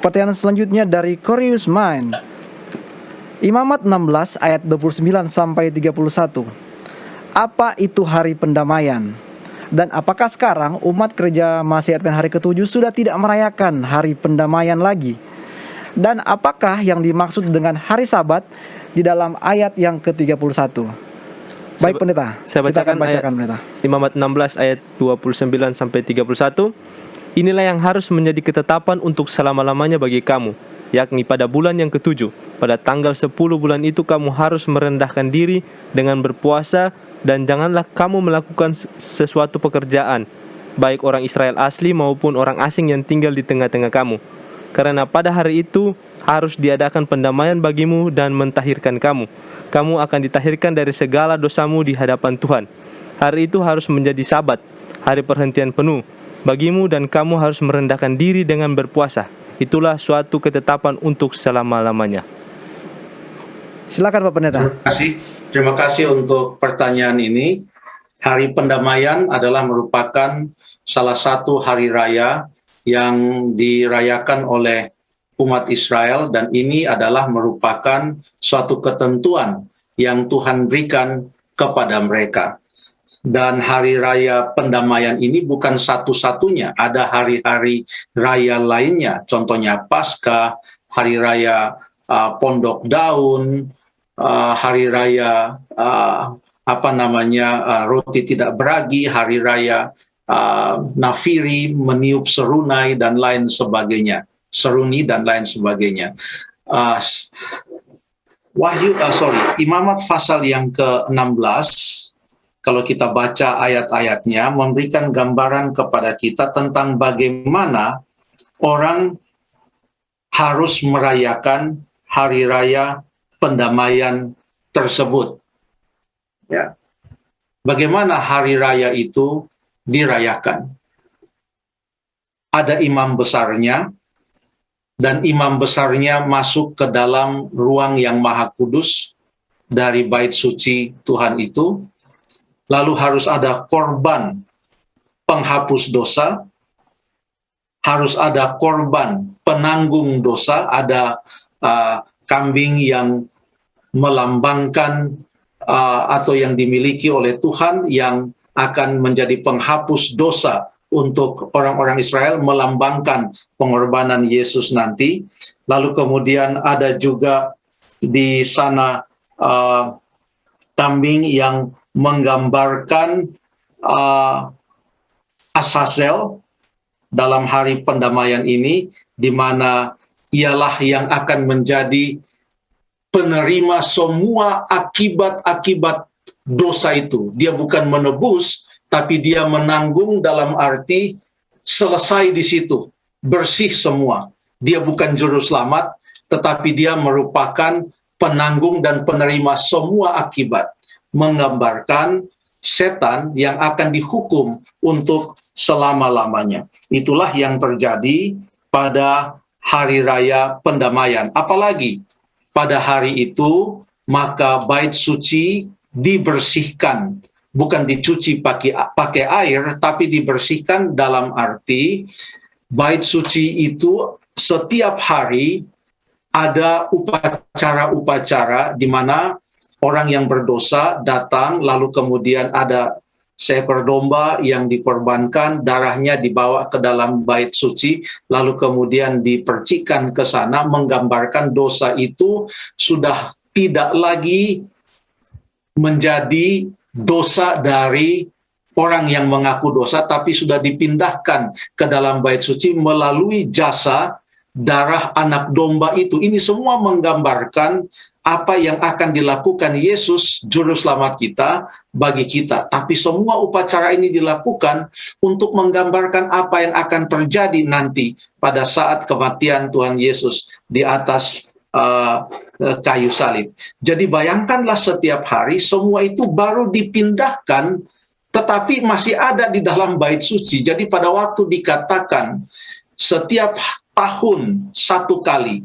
Pertanyaan selanjutnya dari Curious Mind. Imamat 16 ayat 29 sampai 31. Apa itu hari pendamaian? Dan apakah sekarang umat gereja masih Advent hari ke-7 sudah tidak merayakan hari pendamaian lagi? Dan apakah yang dimaksud dengan hari Sabat di dalam ayat yang ke-31? Baik pendeta, saya kita akan bacakan bacakan pendeta. Imamat 16 ayat 29 sampai 31. Inilah yang harus menjadi ketetapan untuk selama-lamanya bagi kamu, yakni pada bulan yang ke-7, pada tanggal 10 bulan itu kamu harus merendahkan diri dengan berpuasa, dan janganlah kamu melakukan sesuatu pekerjaan, baik orang Israel asli maupun orang asing yang tinggal di tengah-tengah kamu. Karena pada hari itu harus diadakan pendamaian bagimu dan mentahirkan kamu. Kamu akan ditahirkan dari segala dosamu di hadapan Tuhan. Hari itu harus menjadi Sabat, hari perhentian penuh bagimu, dan kamu harus merendahkan diri dengan berpuasa. Itulah suatu ketetapan untuk selama-lamanya. Silakan Pak Pendeta. Terima kasih untuk pertanyaan ini. Hari pendamaian adalah merupakan salah satu hari raya yang dirayakan oleh umat Israel, dan ini adalah merupakan suatu ketentuan yang Tuhan berikan kepada mereka. Dan hari raya pendamaian ini bukan satu-satunya, ada hari-hari raya lainnya, contohnya Paskah, hari raya Pondok Daun, hari raya roti tidak beragi, hari raya Nafiri, meniup serunai dan lain sebagainya, seruni dan lain sebagainya. Imamat pasal yang ke-16, kalau kita baca ayat-ayatnya, memberikan gambaran kepada kita tentang bagaimana orang harus merayakan hari raya pendamaian tersebut. Ya. Bagaimana hari raya itu dirayakan? Ada imam besarnya, dan imam besarnya masuk ke dalam ruang yang maha kudus dari bait suci Tuhan itu. Lalu harus ada korban penghapus dosa, harus ada korban penanggung dosa, ada kambing yang melambangkan atau yang dimiliki oleh Tuhan yang akan menjadi penghapus dosa untuk orang-orang Israel, melambangkan pengorbanan Yesus nanti. Lalu kemudian ada juga di sana kambing yang menggambarkan Azazel dalam hari pendamaian ini, di mana ialah yang akan menjadi penerima semua akibat-akibat dosa itu. Dia bukan menebus, tapi dia menanggung dalam arti selesai di situ, bersih semua. Dia bukan juru selamat, tetapi dia merupakan penanggung dan penerima semua akibat, menggambarkan setan yang akan dihukum untuk selama-lamanya. Itulah yang terjadi pada hari raya pendamaian. Apalagi pada hari itu, maka bait suci dibersihkan, bukan dicuci pakai air, tapi dibersihkan dalam arti bait suci itu setiap hari ada upacara-upacara di mana orang yang berdosa datang, lalu kemudian ada seekor domba yang dikorbankan, darahnya dibawa ke dalam bait suci, lalu kemudian dipercikkan ke sana, menggambarkan dosa itu sudah tidak lagi menjadi dosa dari orang yang mengaku dosa, tapi sudah dipindahkan ke dalam bait suci melalui jasa darah anak domba itu. Ini semua menggambarkan apa yang akan dilakukan Yesus, Juru Selamat kita, bagi kita. Tapi semua upacara ini dilakukan untuk menggambarkan apa yang akan terjadi nanti pada saat kematian Tuhan Yesus di atas kayu salib. Jadi bayangkanlah setiap hari semua itu baru dipindahkan, tetapi masih ada di dalam bait suci. Jadi pada waktu dikatakan setiap tahun satu kali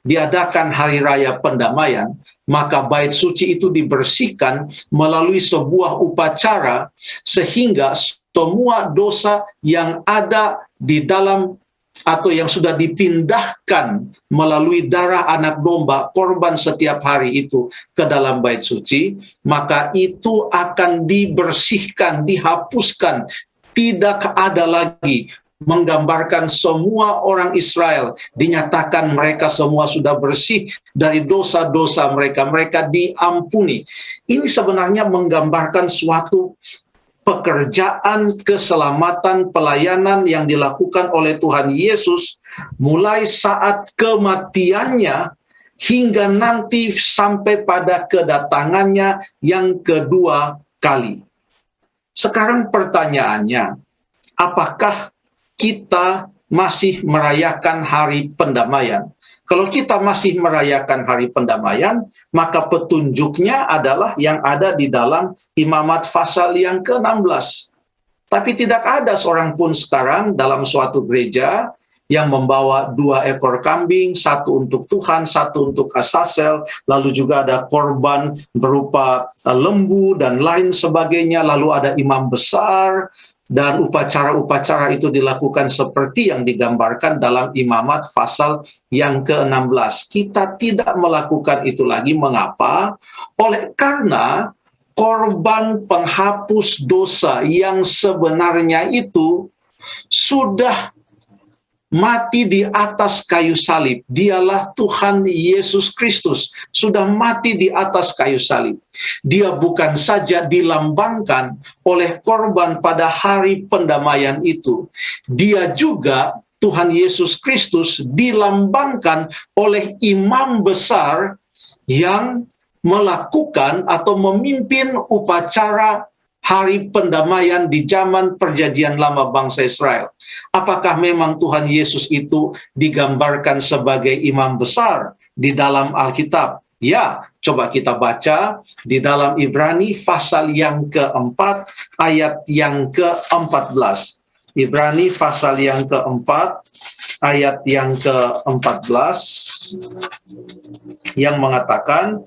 diadakan hari raya pendamaian, maka bait suci itu dibersihkan melalui sebuah upacara sehingga semua dosa yang ada di dalam atau yang sudah dipindahkan melalui darah anak domba, korban setiap hari itu ke dalam bait suci, maka itu akan dibersihkan, dihapuskan, tidak ada lagi menggambarkan semua orang Israel, dinyatakan mereka semua sudah bersih dari dosa-dosa mereka, mereka diampuni. Ini sebenarnya menggambarkan suatu pekerjaan keselamatan pelayanan yang dilakukan oleh Tuhan Yesus mulai saat kematiannya hingga nanti sampai pada kedatangannya yang kedua kali. Sekarang pertanyaannya, apakah kita masih merayakan hari pendamaian? Kalau kita masih merayakan hari pendamaian, maka petunjuknya adalah yang ada di dalam Imamat pasal yang ke-16. Tapi tidak ada seorang pun sekarang dalam suatu gereja yang membawa 2 ekor kambing, satu untuk Tuhan, satu untuk Asasel, lalu juga ada korban berupa lembu dan lain sebagainya, lalu ada imam besar, dan upacara-upacara itu dilakukan seperti yang digambarkan dalam Imamat pasal yang ke-16. Kita tidak melakukan itu lagi. Mengapa? Karena korban penghapus dosa yang sebenarnya itu sudah mati di atas kayu salib. Dialah Tuhan Yesus Kristus, sudah mati di atas kayu salib. Dia bukan saja dilambangkan oleh korban pada hari pendamaian itu, dia juga, Tuhan Yesus Kristus, dilambangkan oleh imam besar yang melakukan atau memimpin upacara hari pendamaian di zaman perjanjian lama bangsa Israel. Apakah memang Tuhan Yesus itu digambarkan sebagai imam besar di dalam Alkitab? Ya, coba kita baca di dalam Ibrani pasal yang ke-4 ayat yang ke-14. Ibrani pasal yang ke-4 ayat yang ke-14 yang mengatakan,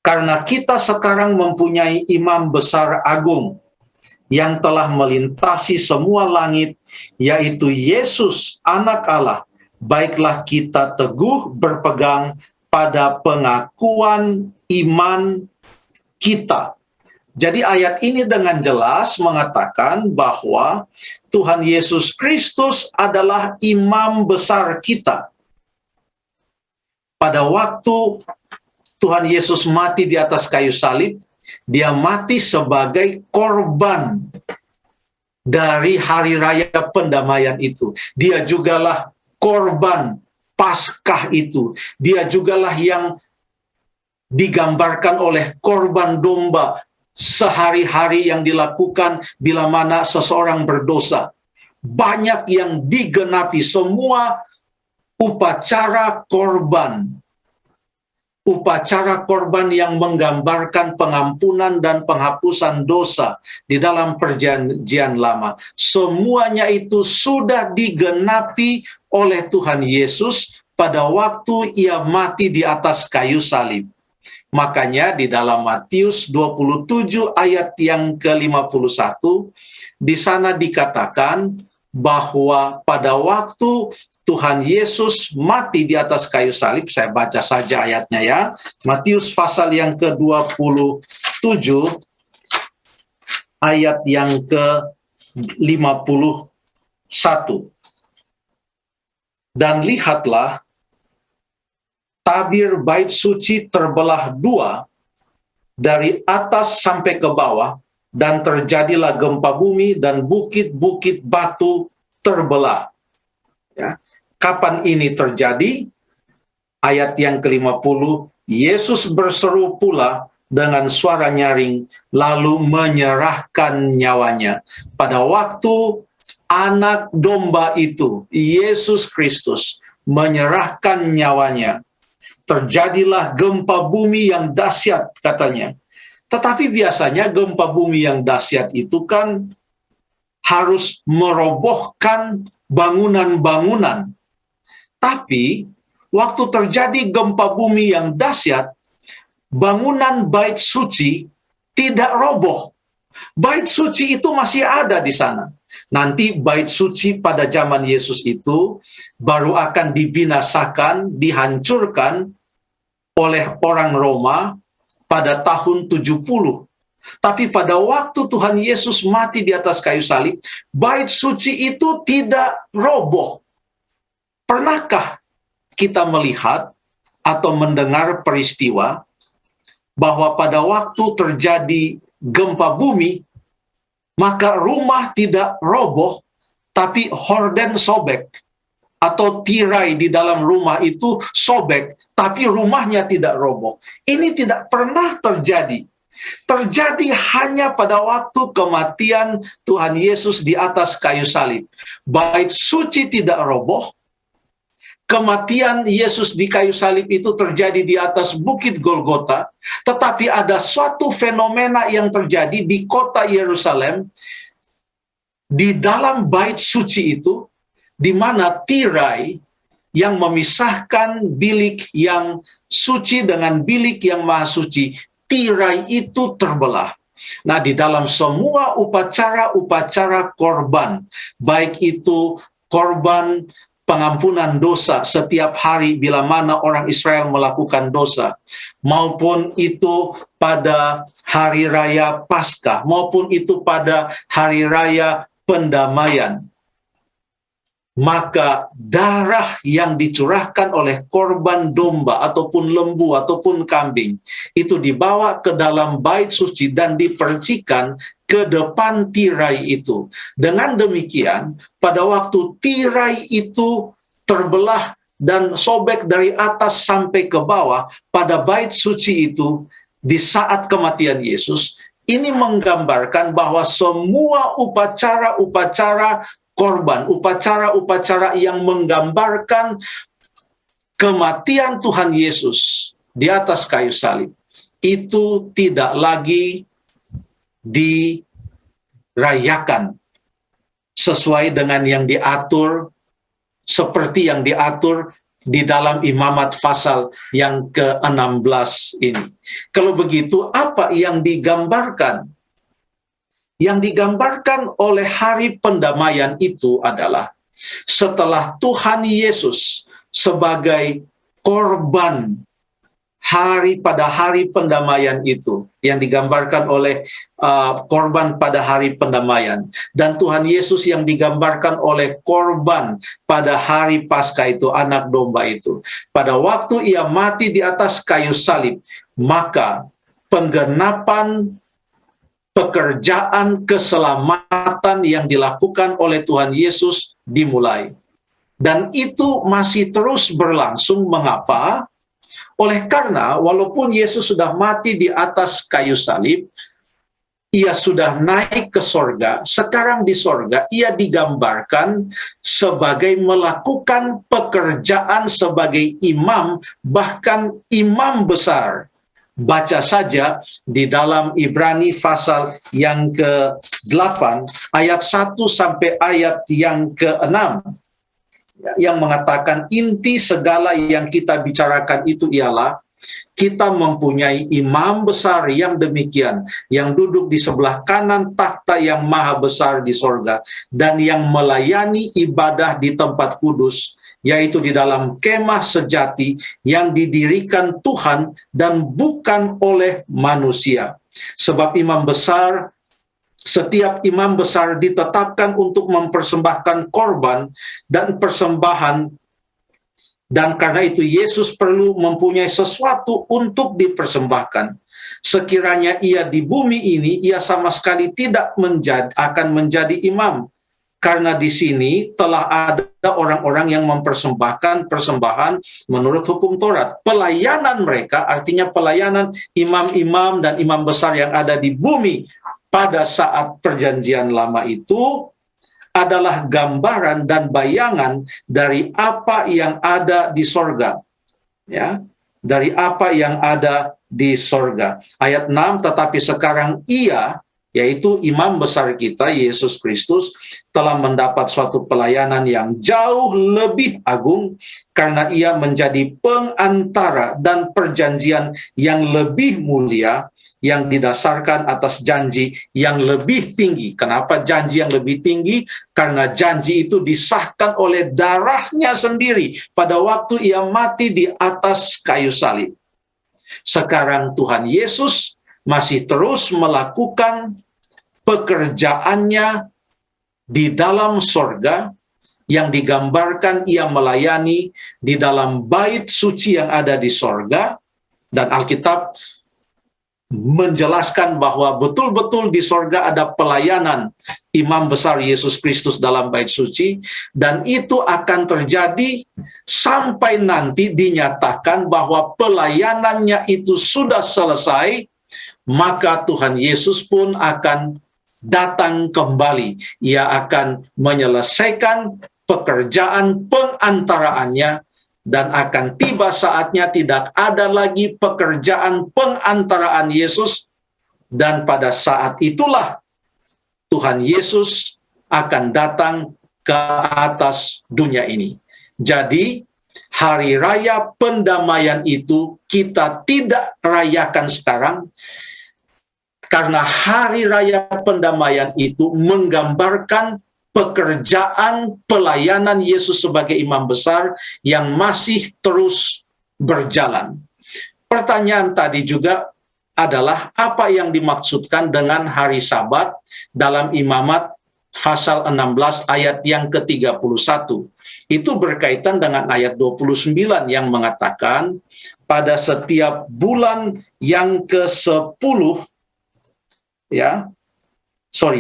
karena kita sekarang mempunyai imam besar agung yang telah melintasi semua langit, yaitu Yesus anak Allah, baiklah kita teguh berpegang pada pengakuan iman kita. Jadi ayat ini dengan jelas mengatakan bahwa Tuhan Yesus Kristus adalah imam besar kita. Pada waktu Tuhan Yesus mati di atas kayu salib, dia mati sebagai korban dari hari raya pendamaian itu. Dia jugalah korban Paskah itu. Dia jugalah yang digambarkan oleh korban domba sehari-hari yang dilakukan bila mana seseorang berdosa. Banyak yang digenapi, semua upacara korban. Upacara korban yang menggambarkan pengampunan dan penghapusan dosa di dalam perjanjian lama. Semuanya itu sudah digenapi oleh Tuhan Yesus pada waktu ia mati di atas kayu salib. Makanya di dalam Matius 27 ayat yang ke-51, di sana dikatakan bahwa pada waktu Tuhan Yesus mati di atas kayu salib, saya baca saja ayatnya ya. Matius pasal yang ke-27 ayat yang ke-51. Dan lihatlah, tabir bait suci terbelah dua dari atas sampai ke bawah, dan terjadilah gempa bumi dan bukit-bukit batu terbelah. Ya. Kapan ini terjadi? Ayat yang ke-50, Yesus berseru pula dengan suara nyaring, lalu menyerahkan nyawanya. Pada waktu anak domba itu, Yesus Kristus, menyerahkan nyawanya, terjadilah gempa bumi yang dahsyat, katanya. Tetapi biasanya gempa bumi yang dahsyat itu kan harus merobohkan bangunan-bangunan. Tapi waktu terjadi gempa bumi yang dahsyat, bangunan bait suci tidak roboh. Bait suci itu masih ada di sana. Nanti bait suci pada zaman Yesus itu baru akan dibinasakan, dihancurkan oleh orang Roma pada tahun 70. Tapi pada waktu Tuhan Yesus mati di atas kayu salib, bait suci itu tidak roboh. Pernahkah kita melihat atau mendengar peristiwa bahwa pada waktu terjadi gempa bumi, maka rumah tidak roboh, tapi horden sobek, atau tirai di dalam rumah itu sobek, tapi rumahnya tidak roboh. Ini tidak pernah terjadi. Terjadi hanya pada waktu kematian Tuhan Yesus di atas kayu salib. Bait suci tidak roboh. Kematian Yesus di kayu salib itu terjadi di atas Bukit Golgota, tetapi ada suatu fenomena yang terjadi di kota Yerusalem, di dalam bait suci itu, di mana tirai yang memisahkan bilik yang suci dengan bilik yang maha suci, tirai itu terbelah. Nah, di dalam semua upacara-upacara korban, baik itu korban pengampunan dosa setiap hari bila mana orang Israel melakukan dosa, maupun itu pada hari raya Paskah, maupun itu pada hari raya pendamaian, maka darah yang dicurahkan oleh korban domba ataupun lembu ataupun kambing itu dibawa ke dalam bait suci dan dipercikan ke depan tirai itu. Dengan demikian, pada waktu tirai itu terbelah dan sobek dari atas sampai ke bawah pada bait suci itu di saat kematian Yesus, ini menggambarkan bahwa semua upacara-upacara korban, upacara-upacara yang menggambarkan kematian Tuhan Yesus di atas kayu salib, itu tidak lagi dirayakan sesuai dengan yang diatur, seperti yang diatur di dalam Imamat pasal yang ke-16 ini. Kalau begitu, apa yang digambarkan? Yang digambarkan oleh hari pendamaian itu adalah setelah Tuhan Yesus sebagai korban pada hari pendamaian itu, yang digambarkan oleh korban pada hari pendamaian, dan Tuhan Yesus yang digambarkan oleh korban pada hari Paskah itu, anak domba itu. Pada waktu ia mati di atas kayu salib, maka penggenapan pekerjaan keselamatan yang dilakukan oleh Tuhan Yesus dimulai. Dan itu masih terus berlangsung. Mengapa? Oleh karena walaupun Yesus sudah mati di atas kayu salib, ia sudah naik ke sorga, sekarang di sorga ia digambarkan sebagai melakukan pekerjaan sebagai imam, bahkan imam besar. Baca saja di dalam Ibrani pasal yang ke-8, ayat 1 sampai ayat yang ke-6, yang mengatakan inti segala yang kita bicarakan itu ialah kita mempunyai imam besar yang demikian, yang duduk di sebelah kanan takhta yang maha besar di sorga, dan yang melayani ibadah di tempat kudus, yaitu di dalam kemah sejati yang didirikan Tuhan dan bukan oleh manusia. Sebab setiap imam besar ditetapkan untuk mempersembahkan korban dan persembahan, dan karena itu Yesus perlu mempunyai sesuatu untuk dipersembahkan. Sekiranya ia di bumi ini, ia sama sekali tidak akan menjadi imam, karena di sini telah ada orang-orang yang mempersembahkan persembahan menurut hukum Taurat. Pelayanan mereka, artinya pelayanan imam-imam dan imam besar yang ada di bumi pada saat perjanjian lama itu adalah gambaran dan bayangan dari apa yang ada di sorga. Ya, dari apa yang ada di sorga. Ayat 6, tetapi sekarang ia, yaitu imam besar kita Yesus Kristus telah mendapat suatu pelayanan yang jauh lebih agung karena ia menjadi pengantara dan perjanjian yang lebih mulia yang didasarkan atas janji yang lebih tinggi. Kenapa janji yang lebih tinggi? Karena janji itu disahkan oleh darahnya sendiri pada waktu ia mati di atas kayu salib. Sekarang Tuhan Yesus masih terus melakukan pekerjaannya di dalam sorga yang digambarkan ia melayani di dalam bait suci yang ada di sorga, dan Alkitab menjelaskan bahwa betul-betul di sorga ada pelayanan imam besar Yesus Kristus dalam bait suci, dan itu akan terjadi sampai nanti dinyatakan bahwa pelayanannya itu sudah selesai, maka Tuhan Yesus pun akan datang kembali. Ia akan menyelesaikan pekerjaan pengantaraannya, dan akan tiba saatnya tidak ada lagi pekerjaan pengantaraan Yesus, dan pada saat itulah Tuhan Yesus akan datang ke atas dunia ini. Jadi hari raya pendamaian itu kita tidak rayakan sekarang, karena hari raya pendamaian itu menggambarkan pekerjaan pelayanan Yesus sebagai imam besar yang masih terus berjalan. Pertanyaan tadi juga adalah apa yang dimaksudkan dengan hari Sabat dalam Imamat pasal 16 ayat yang ke-31. Itu berkaitan dengan ayat 29 yang mengatakan pada setiap bulan yang ke-10,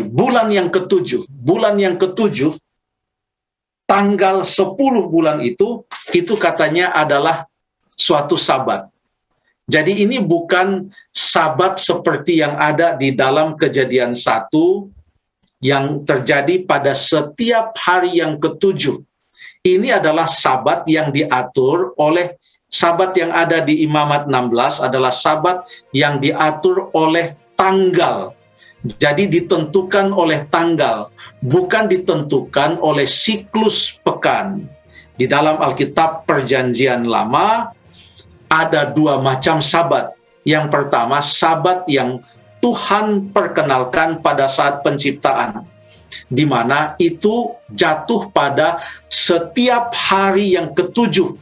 bulan yang ke-7, tanggal 10 bulan itu katanya adalah suatu Sabat. Jadi ini bukan Sabat seperti yang ada di dalam Kejadian 1 yang terjadi pada setiap hari yang ke-7. Ini adalah Sabat yang diatur oleh Sabat yang ada di Imamat 16 adalah Sabat yang diatur oleh tanggal. Jadi ditentukan oleh tanggal, bukan ditentukan oleh siklus pekan. Di dalam Alkitab Perjanjian Lama ada dua macam Sabat. Yang pertama, Sabat yang Tuhan perkenalkan pada saat penciptaan, di mana itu jatuh pada setiap hari yang ke-7,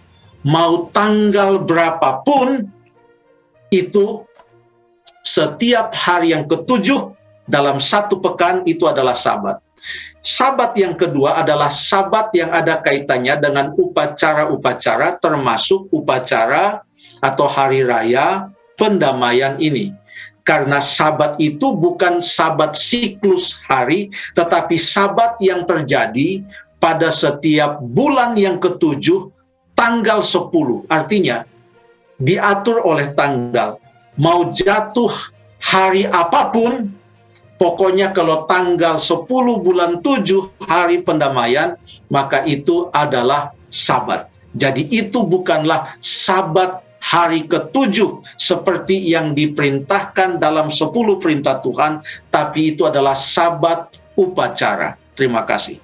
mau tanggal berapapun, itu setiap hari yang ke-7 dalam satu pekan itu adalah Sabat. Sabat yang kedua adalah Sabat yang ada kaitannya dengan upacara-upacara, termasuk upacara atau hari raya pendamaian ini. Karena Sabat itu bukan Sabat siklus hari, tetapi Sabat yang terjadi pada setiap bulan yang ke-7, tanggal 10. Artinya, diatur oleh tanggal. Mau jatuh hari apapun, pokoknya kalau tanggal 10 bulan 7 hari pendamaian, maka itu adalah Sabat. Jadi itu bukanlah Sabat hari ke-7 seperti yang diperintahkan dalam 10 perintah Tuhan, tapi itu adalah Sabat upacara. Terima kasih.